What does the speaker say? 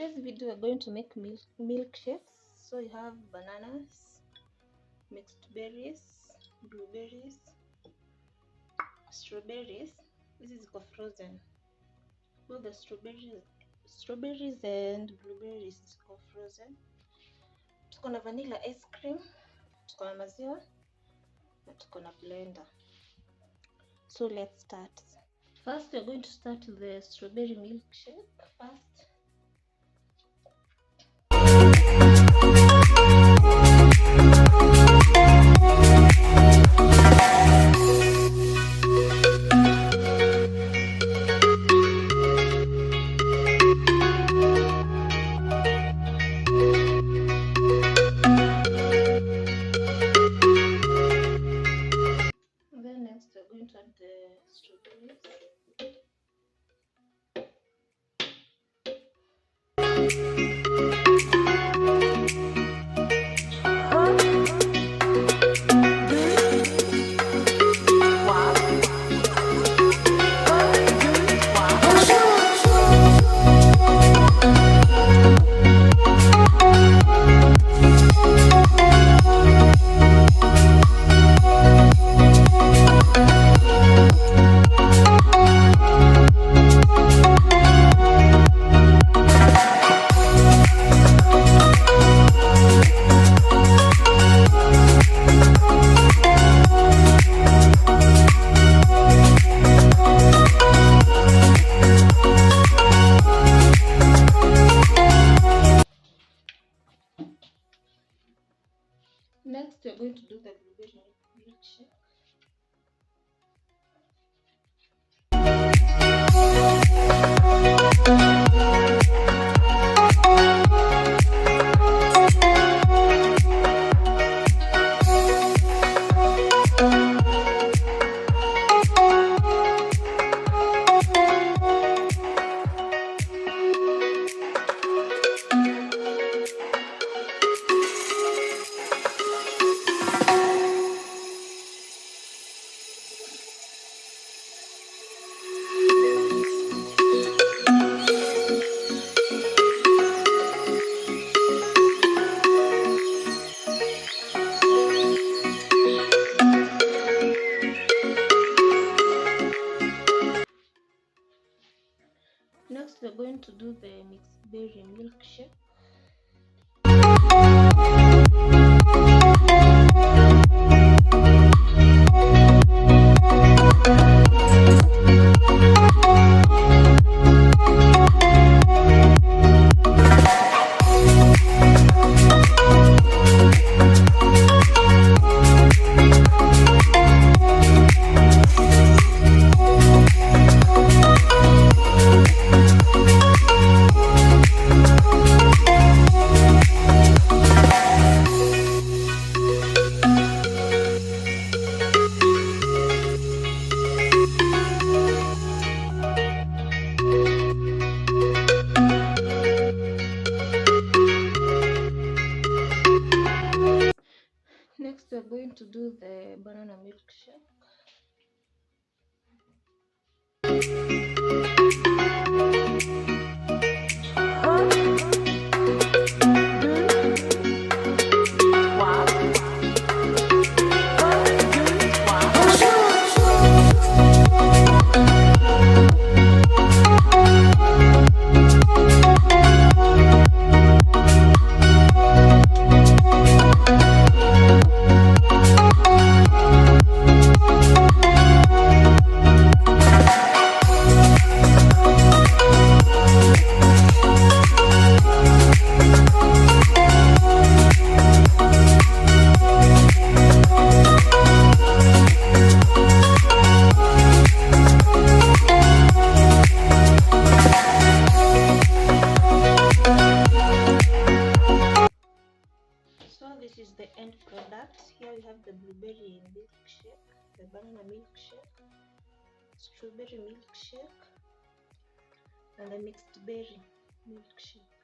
today's video we're going to make milkshakes. So you have bananas, mixed berries, blueberries, strawberries. This is frozen. Both the strawberries and blueberries is frozen. Tuko na vanilla ice cream, tuko na maziwa, na tuko na blender. So let's start. First we're going to start the strawberry milkshake first. Then next we're going to add the strawberries. Next, we're going to do the blueberry milkshake. Next, we're going to do the mixed berry milkshake. Next, we're going to do the banana milkshake. This is the end product. Here we have the blueberry milkshake, the banana milkshake, strawberry milkshake, and the mixed berry milkshake.